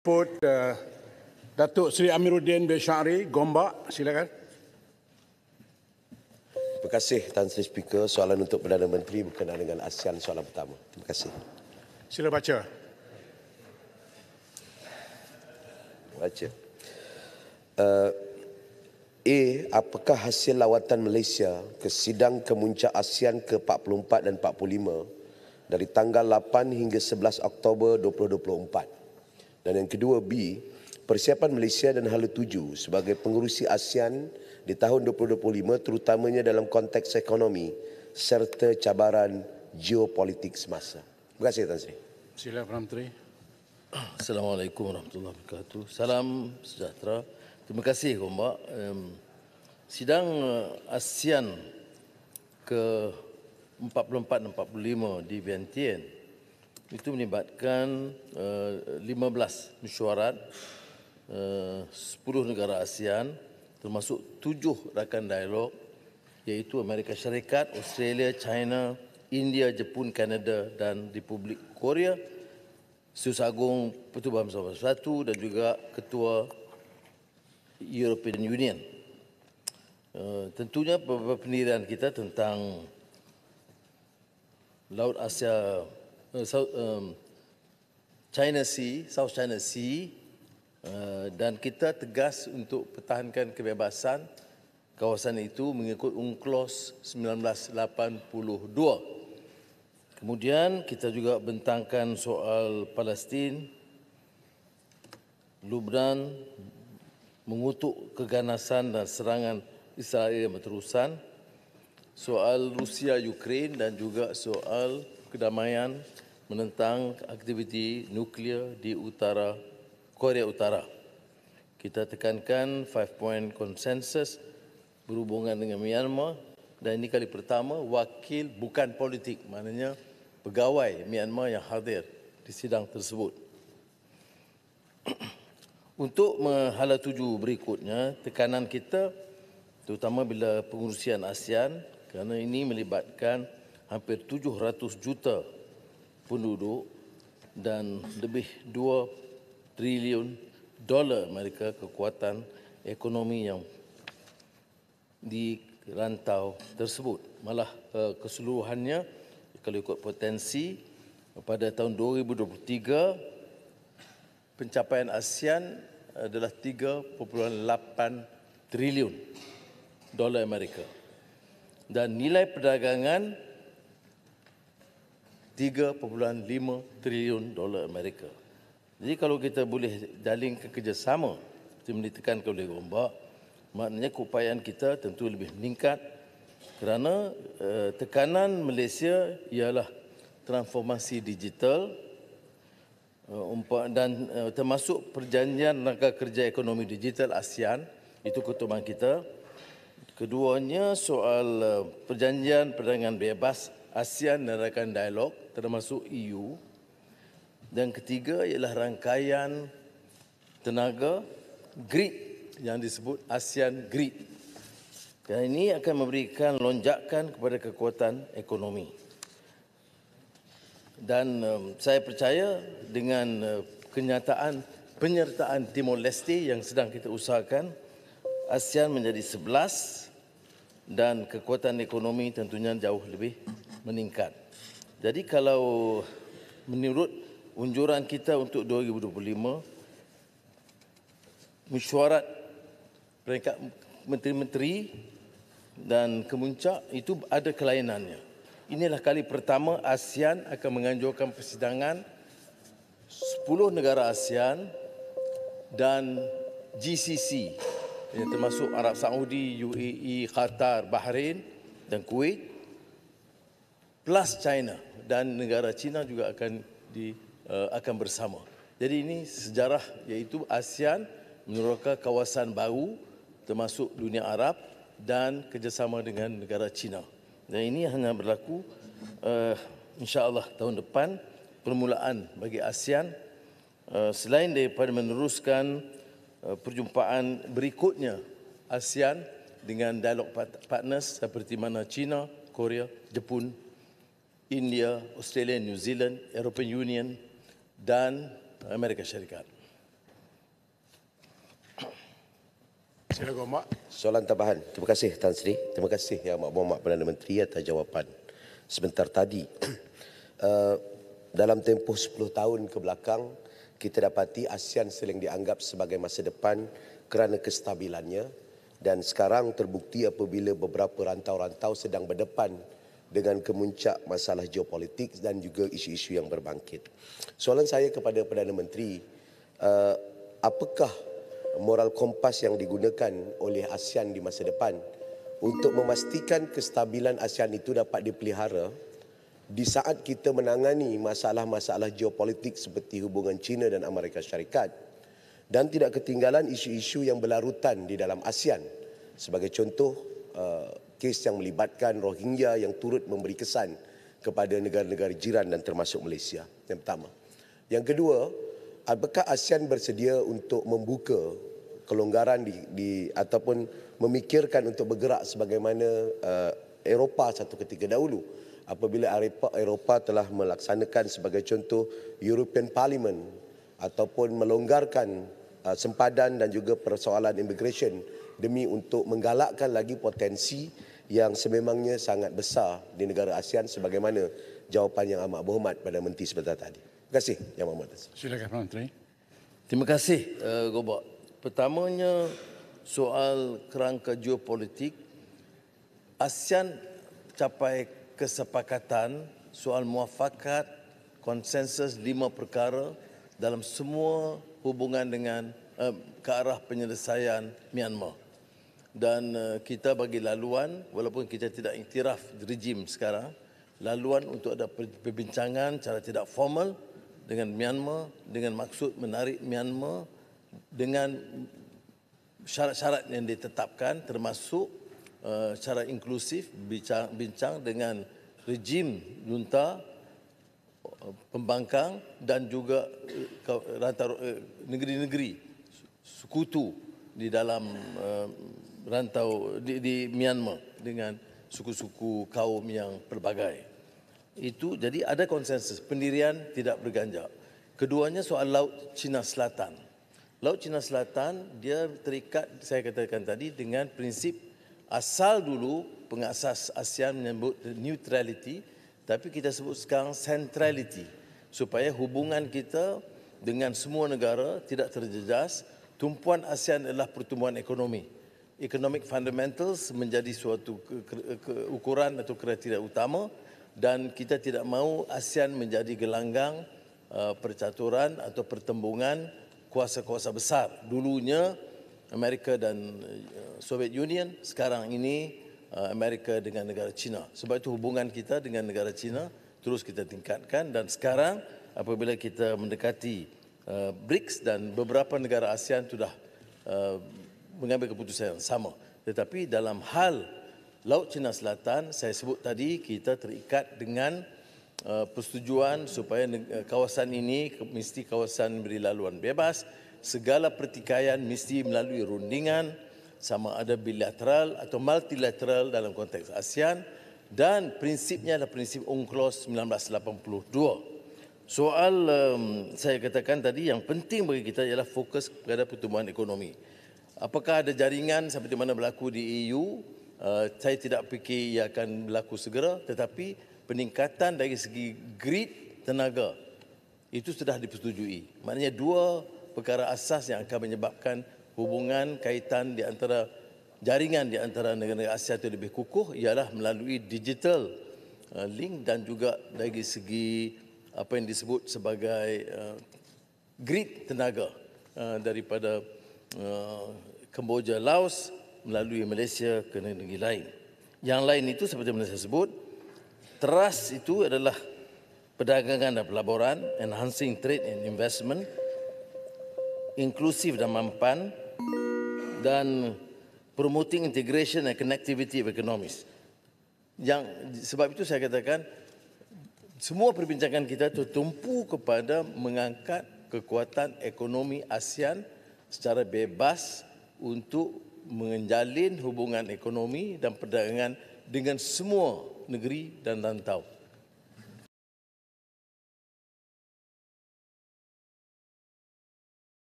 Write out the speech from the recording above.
jemput Datuk Seri Amiruddin bin Syari, Gombak. Silakan. Terima kasih Tan Sri Speaker. Soalan untuk Perdana Menteri berkenaan dengan ASEAN soalan pertama. Terima kasih. Sila baca. Baca. Apakah hasil lawatan Malaysia ke sidang kemuncak ASEAN ke-44 dan 45 dari tanggal 8 hingga 11 Oktober 2024? Dan yang kedua, B, persiapan Malaysia dan Hala Tuju sebagai pengerusi ASEAN di tahun 2025 terutamanya dalam konteks ekonomi serta cabaran geopolitik semasa. Terima kasih Tan Sri. Sila Perdana Menteri. Assalamualaikum warahmatullahi wabarakatuh. Salam sejahtera. Terima kasih, Gombak. Sidang ASEAN ke-44 dan 45 di Vientiane itu melibatkan 15 mesyuarat, 10 negara ASEAN, termasuk 7 rakan dialog, iaitu Amerika Syarikat, Australia, China, India, Jepun, Kanada dan Republik Korea, Setiausaha Agung Pertubuhan Bersatu dan juga Ketua European Union. Tentunya pendirian kita tentang Laut Asia, China Sea, South China Sea, dan kita tegas untuk pertahankan kebebasan kawasan itu mengikut UNCLOS 1982. Kemudian kita juga bentangkan soal Palestin, Lubnan, mengutuk keganasan dan serangan Israel yang berterusan, soal Rusia, Ukraine dan juga soal kedamaian menentang aktiviti nuklear di Korea Utara. Kita tekankan 5-point consensus berhubungan dengan Myanmar dan ini kali pertama wakil bukan politik, maknanya pegawai Myanmar yang hadir di sidang tersebut. Untuk Hala Tuju berikutnya, tekanan kita terutama bila pengurusian ASEAN kerana ini melibatkan hampir 700 juta penduduk dan lebih 2 triliun dolar Amerika kekuatan ekonomi yang di rantau tersebut. Malah keseluruhannya kalau ikut potensi pada tahun 2023 pencapaian ASEAN adalah 3.8 triliun dolar Amerika dan nilai perdagangan 3.5 triliun dolar Amerika. Jadi kalau kita boleh jalin kerjasama seperti yang ditekankan oleh Gombak, maknanya keupayaan kita tentu lebih meningkat kerana tekanan Malaysia ialah transformasi digital dan termasuk perjanjian rangka kerja ekonomi digital ASEAN, itu ketutupan kita. Keduanya soal perjanjian perdagangan bebas ASEAN dan rakan dialog termasuk EU. Dan ketiga ialah rangkaian tenaga GRID yang disebut ASEAN GRID. Dan ini akan memberikan lonjakan kepada kekuatan ekonomi. Dan saya percaya dengan penyertaan Timor Leste yang sedang kita usahakan, ASEAN menjadi 11 dan kekuatan ekonomi tentunya jauh lebih meningkat. Jadi kalau menurut unjuran kita untuk 2025, mesyuarat peringkat menteri-menteri dan kemuncak itu ada kelainannya. Inilah kali pertama ASEAN akan menganjurkan persidangan 10 negara ASEAN dan GCC yang termasuk Arab Saudi, UAE, Qatar, Bahrain dan Kuwait plus China dan negara China juga akan bersama. Jadi ini sejarah iaitu ASEAN meneroka kawasan baru termasuk dunia Arab dan kerjasama dengan negara China. Dan ini hanya berlaku insya-Allah tahun depan, permulaan bagi ASEAN selain daripada meneruskan perjumpaan berikutnya ASEAN dengan dialog partners seperti mana China, Korea, Jepun, India, Australia, New Zealand, European Union dan Amerika Syarikat. Sila Gombak. Soalan tambahan. Terima kasih Tan Sri. Terima kasih Yang Amat Berhormat Perdana Menteri atas jawapan sebentar tadi. Dalam tempoh 10 tahun ke belakang, kita dapati ASEAN sering dianggap sebagai masa depan kerana kestabilannya, dan sekarang terbukti apabila beberapa rantau-rantau sedang berdepan dengan kemuncak masalah geopolitik dan juga isu-isu yang berbangkit. Soalan saya kepada Perdana Menteri, apakah moral kompas yang digunakan oleh ASEAN di masa depan untuk memastikan kestabilan ASEAN itu dapat dipelihara di saat kita menangani masalah-masalah geopolitik seperti hubungan China dan Amerika Syarikat, dan tidak ketinggalan isu-isu yang berlarutan di dalam ASEAN. Sebagai contoh, kes yang melibatkan Rohingya yang turut memberi kesan kepada negara-negara jiran dan termasuk Malaysia. Yang pertama. Yang kedua, apakah ASEAN bersedia untuk membuka kelonggaran ataupun memikirkan untuk bergerak sebagaimana Eropah satu ketika dahulu, apabila Eropah telah melaksanakan sebagai contoh European Parliament ataupun melonggarkan sempadan dan juga persoalan immigration demi untuk menggalakkan lagi potensi yang sememangnya sangat besar di negara ASEAN sebagaimana jawapan Yang Amat Berhormat Perdana Menteri sebentar tadi. Terima kasih Yang Amat Berhormat. Silakan Perdana Menteri. Terima kasih, Gombak. Pertamanya, soal kerangka geopolitik, ASEAN capai kesepakatan soal muafakat konsensus 5 perkara dalam semua hubungan dengan ke arah penyelesaian Myanmar. Dan kita bagi laluan, walaupun kita tidak iktiraf rejim sekarang, laluan untuk ada perbincangan secara tidak formal dengan Myanmar dengan maksud menarik Myanmar dengan syarat-syarat yang ditetapkan, termasuk secara inklusif bincang dengan rejim junta, pembangkang dan juga negeri-negeri sekutu di dalam rantau di Myanmar dengan suku-suku kaum yang pelbagai. Itu jadi ada konsensus, pendirian tidak berganjak. Keduanya soal Laut Cina Selatan. Laut Cina Selatan dia terikat, saya katakan tadi, dengan prinsip asal dulu pengasas ASEAN menyebut neutrality, tapi kita sebut sekarang centrality, supaya hubungan kita dengan semua negara tidak terjejas. Tumpuan ASEAN adalah pertumbuhan ekonomi. Economic fundamentals menjadi suatu ukuran atau kriteria utama, dan kita tidak mahu ASEAN menjadi gelanggang percaturan atau pertembungan kuasa-kuasa besar. Dulunya Amerika dan Soviet Union, sekarang ini Amerika dengan negara China. Sebab itu hubungan kita dengan negara China terus kita tingkatkan, dan sekarang apabila kita mendekati BRICS dan beberapa negara ASEAN sudah mengambil keputusan yang sama. Tetapi dalam hal Laut Cina Selatan, saya sebut tadi kita terikat dengan persetujuan supaya kawasan ini mesti kawasan beri laluan bebas. Segala pertikaian mesti melalui rundingan, sama ada bilateral atau multilateral dalam konteks ASEAN, dan prinsipnya adalah prinsip UNCLOS 1982. Soal saya katakan tadi, yang penting bagi kita ialah fokus kepada pertumbuhan ekonomi. Apakah ada jaringan seperti mana berlaku di EU? Saya tidak fikir ia akan berlaku segera, tetapi peningkatan dari segi grid tenaga itu sudah dipersetujui. Maknanya dua perkara asas yang akan menyebabkan hubungan kaitan di antara jaringan di antara negara-negara ASEAN itu lebih kukuh ialah melalui digital link dan juga dari segi apa yang disebut sebagai grid tenaga daripada Kemboja, Laos melalui Malaysia ke negeri lain. Yang lain itu seperti yang saya sebut, teras itu adalah perdagangan dan pelaburan, enhancing trade and investment, inklusif dan mampan, dan promoting integration and connectivity of economies. Sebab itu saya katakan semua perbincangan kita tertumpu kepada mengangkat kekuatan ekonomi ASEAN secara bebas untuk menjalin hubungan ekonomi dan perdagangan dengan semua negeri dan rantau.